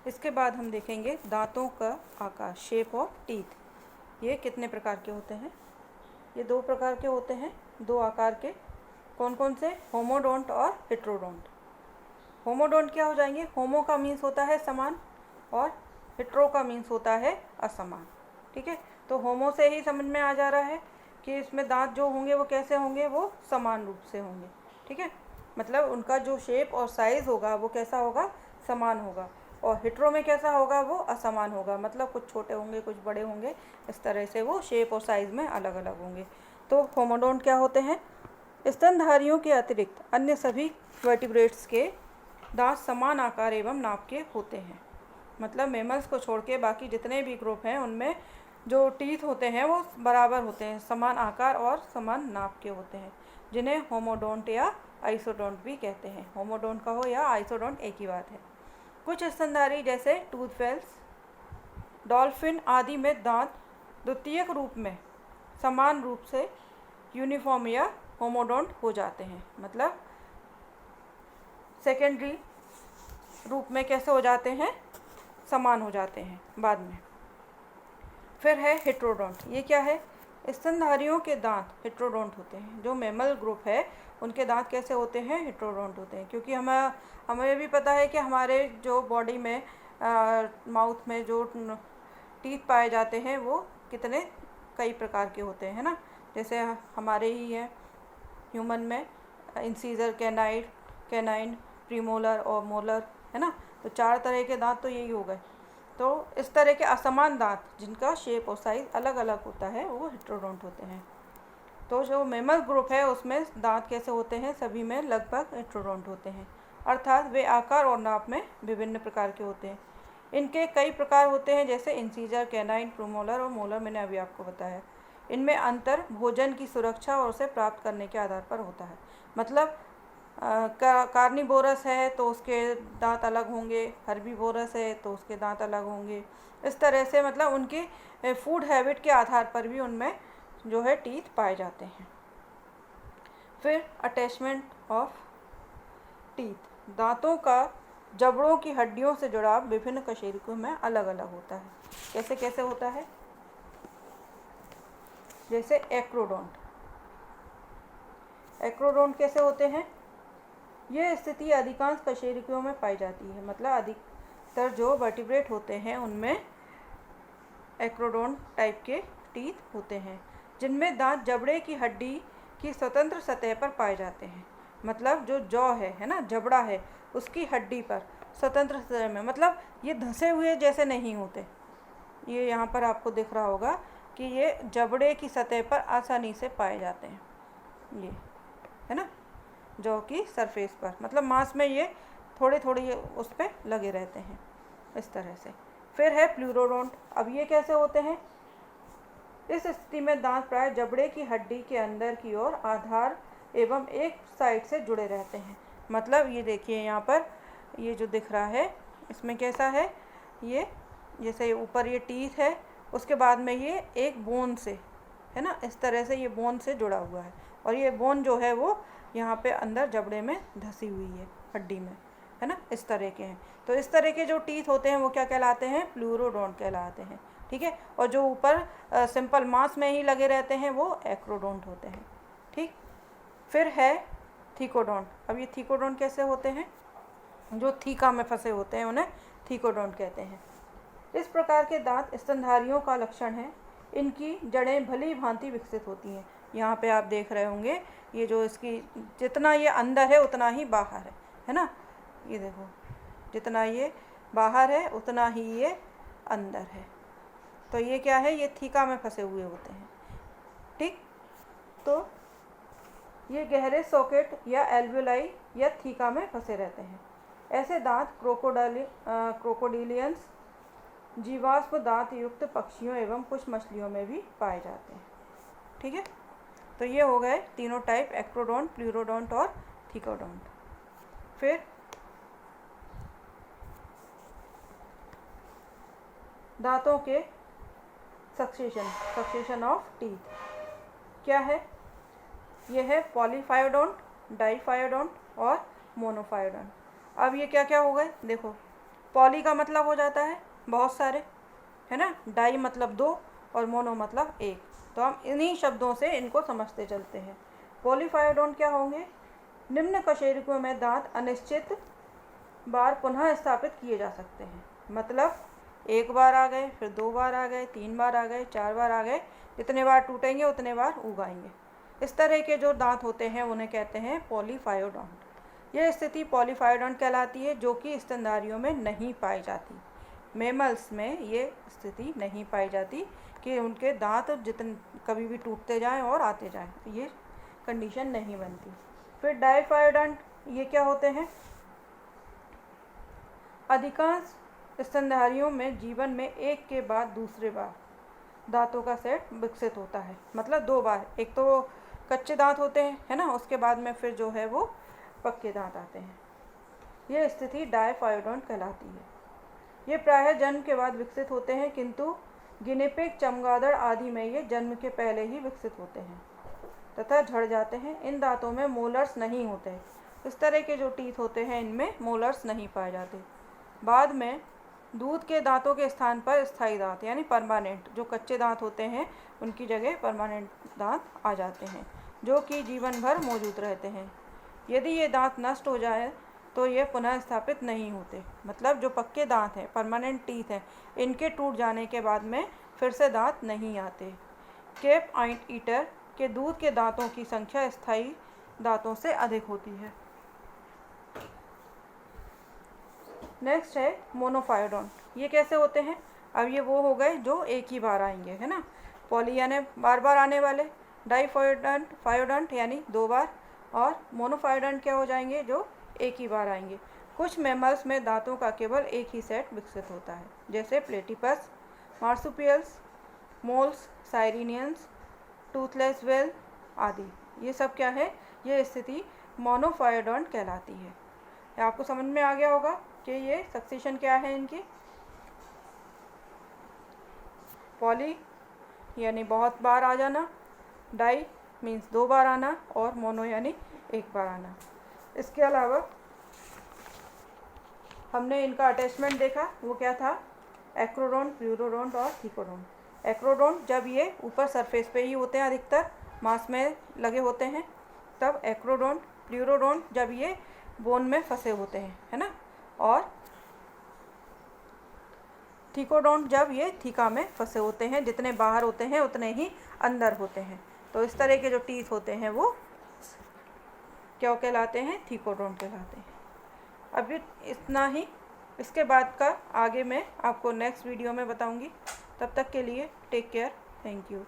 इसके बाद हम देखेंगे दांतों का आकार, शेप ऑफ टीथ। ये कितने प्रकार के होते हैं? ये दो प्रकार के होते हैं, दो आकार के। कौन कौन से? होमोडोंट और हेट्रोडोंट। होमोडोंट क्या हो जाएंगे? होमो का मीन्स होता है समान और हेट्रो का मीन्स होता है असमान। ठीक है, तो होमो से ही समझ में आ जा रहा है कि इसमें दांत जो होंगे वो कैसे होंगे, वो समान रूप से होंगे। ठीक है, मतलब उनका जो शेप और साइज़ होगा वो कैसा होगा? समान होगा। और हेट्रो में कैसा होगा? वो असमान होगा, मतलब कुछ छोटे होंगे कुछ बड़े होंगे, इस तरह से वो शेप और साइज़ में अलग अलग होंगे। तो होमोडोंट क्या होते हैं? स्तनधारियों के अतिरिक्त अन्य सभी वर्टिब्रेट्स के दांत समान आकार एवं नाप के होते हैं। मतलब मैमल्स को छोड़ के बाकी जितने भी ग्रुप हैं उनमें जो टीथ होते हैं वो बराबर होते हैं, समान आकार और समान नाप के होते हैं, जिन्हें होमोडोंट या आइसोडोंट भी कहते हैं। होमोडोंट कहो या आइसोडोंट एक ही बात है। कुछ स्तनधारी जैसे टूथफेल्स, डॉल्फिन आदि में दांत द्वितीयक रूप में समान रूप से यूनिफॉर्म या होमोडोंट हो जाते हैं। मतलब सेकेंडरी रूप में कैसे हो जाते हैं? समान हो जाते हैं बाद में। फिर है हेट्रोडोंट। ये क्या है? स्तनधारियों के दांत हेट्रोडोंट होते हैं। जो मैमल ग्रुप है उनके दांत कैसे होते हैं? हेट्रोडोंट होते हैं। क्योंकि हमें भी पता है कि हमारे जो बॉडी में माउथ में जो टीथ पाए जाते हैं वो कितने कई प्रकार के होते हैं ना। जैसे हमारे ही है ह्यूमन में इंसीजर, कैनाइन, प्रीमोलर और मोलर, है ना। तो 4 तरह के दांत तो यही हो गए। तो इस तरह के असमान दांत जिनका शेप और साइज़ अलग अलग होता है वो हेट्रोडोंट होते हैं। तो जो मैमल ग्रुप है उसमें दांत कैसे होते हैं? सभी में लगभग हेट्रोडोंट होते हैं, अर्थात वे आकार और नाप में विभिन्न प्रकार के होते हैं। इनके कई प्रकार होते हैं, जैसे इंसीजर, कैनाइन, प्रीमोलर और मोलर, मैंने अभी आपको बताया। इनमें अंतर भोजन की सुरक्षा और उसे प्राप्त करने के आधार पर होता है। मतलब कार्निवोरस है तो उसके दांत अलग होंगे, हर्बीवोरस है तो उसके दांत अलग होंगे। इस तरह से मतलब उनकी फूड हैबिट के आधार पर भी उनमें जो है टीथ पाए जाते हैं। फिर अटैचमेंट ऑफ टीथ। दांतों का जबड़ों की हड्डियों से जुड़ाव विभिन्न कशेरुकों में अलग अलग होता है। कैसे कैसे होता है? जैसे एक्रोडोंट। एक्रोडोंट कैसे होते हैं? यह स्थिति अधिकांश कशेरुकियों में पाई जाती है। मतलब अधिकतर जो वर्टिब्रेट होते हैं उनमें एक्रोडोंट टाइप के टीथ होते हैं, जिनमें दांत जबड़े की हड्डी की स्वतंत्र सतह पर पाए जाते हैं। मतलब जो जॉ है ना, जबड़ा है, उसकी हड्डी पर स्वतंत्र सतह में, मतलब ये धंसे हुए जैसे नहीं होते। ये यहाँ पर आपको दिख रहा होगा कि ये जबड़े की सतह पर आसानी से पाए जाते हैं, ये है ना, जॉ की सरफेस पर। मतलब मांस में ये थोड़े थोड़े उस पर लगे रहते हैं इस तरह से। फिर है प्लूरोडोंट। अब ये कैसे होते हैं? इस स्थिति में दांत प्राय जबड़े की हड्डी के अंदर की ओर आधार एवं एक साइड से जुड़े रहते हैं। मतलब ये देखिए यहाँ पर ये जो दिख रहा है इसमें कैसा है, ये जैसे ऊपर ये टीथ है, उसके बाद में ये एक बोन से, है ना, इस तरह से ये बोन से जुड़ा हुआ है, और ये बोन जो है वो यहाँ पे अंदर जबड़े में धसी हुई है हड्डी में, है ना, इस तरह के हैं। तो इस तरह के जो टीथ होते हैं वो क्या कहलाते हैं? प्लूरोडोंट कहलाते हैं। ठीक है, और जो ऊपर सिंपल मांस में ही लगे रहते हैं वो एक्रोडोंट होते हैं। ठीक, फिर है थीकोडोंट। अब ये थीकोडोंट कैसे होते हैं? जो थीका में फंसे होते हैं उन्हें थीकोडोंट कहते हैं। इस प्रकार के दांत स्तनधारियों का लक्षण है। इनकी जड़ें भली भांति विकसित होती हैं। यहाँ पे आप देख रहे होंगे ये जो इसकी जितना ये अंदर है उतना ही बाहर है ना। ये देखो, जितना ये बाहर है उतना ही ये अंदर है। तो ये क्या है? ये थीका में फंसे हुए होते हैं। ठीक, तो ये गहरे सॉकेट या एल्वियोलाई या थीका में फंसे रहते हैं। ऐसे दांत क्रोकोडिलियंस, जीवाश्म दांत युक्त पक्षियों एवं कुछ मछलियों में भी पाए जाते हैं। ठीक है, तो ये हो गए तीनों टाइप, एक्रोडोंट, प्लूरोडोंट और थीकोडोंट। फिर दांतों के सक्सेशन ऑफ टीथ क्या है? यह है पॉलीफायोडोंट, डाईफायोडोंट और मोनोफायोडोंट। अब ये क्या क्या हो गए देखो, पॉली का मतलब हो जाता है बहुत सारे, है ना, डाई मतलब दो और मोनो मतलब एक। तो हम इन्हीं शब्दों से इनको समझते चलते हैं। पॉलीफायोडोंट क्या होंगे? निम्न कशेरुकियों में दांत अनिश्चित बार पुनः स्थापित किए जा सकते हैं। मतलब एक बार आ गए, फिर 2 बार आ गए, 3 बार आ गए, 4 बार आ गए, जितने बार टूटेंगे उतने बार उगाएंगे। इस तरह के जो दांत होते हैं उन्हें कहते हैं पॉलीफायोडोंट। यह स्थिति पॉलीफायोडोंट कहलाती है, जो कि स्तनधारियों में नहीं पाई जाती। मेमल्स में ये स्थिति नहीं पाई जाती कि उनके दांत जितने कभी भी टूटते जाएं और आते जाएं, तो ये कंडीशन नहीं बनती। फिर डाइफायोडोंट, ये क्या होते हैं? अधिकांश स्तनधारियों में जीवन में एक के बाद दूसरे बार दांतों का सेट विकसित होता है। मतलब 2 बार, एक तो कच्चे दांत होते हैं, है ना, उसके बाद में फिर जो है वो पक्के दांत आते हैं। यह स्थिति डाइफायोडोंट कहलाती है। ये प्रायः जन्म के बाद विकसित होते हैं, किंतु गिनिपिग, चमगादड़ आदि में ये जन्म के पहले ही विकसित होते हैं तथा झड़ जाते हैं। इन दांतों में मोलर्स नहीं होते। इस तरह के जो टीथ होते हैं इनमें मोलर्स नहीं पाए जाते। बाद में दूध के दांतों के स्थान पर स्थायी दांत यानी परमानेंट, जो कच्चे दांत होते हैं उनकी जगह परमानेंट दांत आ जाते हैं, जो कि जीवन भर मौजूद रहते हैं। यदि ये दांत नष्ट हो जाए तो ये पुनः स्थापित नहीं होते। मतलब जो पक्के दांत हैं, परमानेंट टीथ हैं, इनके टूट जाने के बाद में फिर से दांत नहीं आते। केप आइंट ईटर के दूध के दांतों की संख्या स्थायी दांतों से अधिक होती है। नेक्स्ट है मोनोफायोडोंट। ये कैसे होते हैं? अब ये वो हो गए जो एक ही बार आएंगे, है ना। पॉली यानी बार बार आने वाले, डाइफायोडोंट फायोडोंट यानी 2 बार, और मोनोफायोडोंट क्या हो जाएंगे? जो एक ही बार आएंगे। कुछ मैमल्स में दांतों का केवल एक ही सेट विकसित होता है, जैसे platypus, marsupials, moles, sirenians, toothless whale आदि। ये सब क्या है? ये स्थिति मोनोफायोडोंट कहलाती है। आपको समझ में आ गया होगा कि ये सक्सेशन क्या है इनकी। पॉली यानी बहुत बार आ जाना, डाई मीन्स 2 बार आना, और मोनो यानी 1 बार आना। इसके अलावा हमने इनका अटैचमेंट देखा, वो क्या था? एक्रोडोंट, प्लूरोडोंट और थिकोडोंट। एक्रोडोंट जब ये ऊपर सरफेस पे ही होते हैं, अधिकतर मांस में लगे होते हैं, तब एक्रोडोंट। प्लूरोडोंट जब ये बोन में फंसे होते हैं, है ना, और थिकोडोंट जब ये थीका में फंसे होते हैं, जितने बाहर होते हैं उतने ही अंदर होते हैं। तो इस तरह के जो टीथ होते हैं वो क्या कहलाते हैं? थिकोडोंट कहलाते हैं। अभी इतना ही। इसके बाद का आगे मैं आपको नेक्स्ट वीडियो में बताऊंगी। तब तक के लिए टेक केयर, थैंक यू।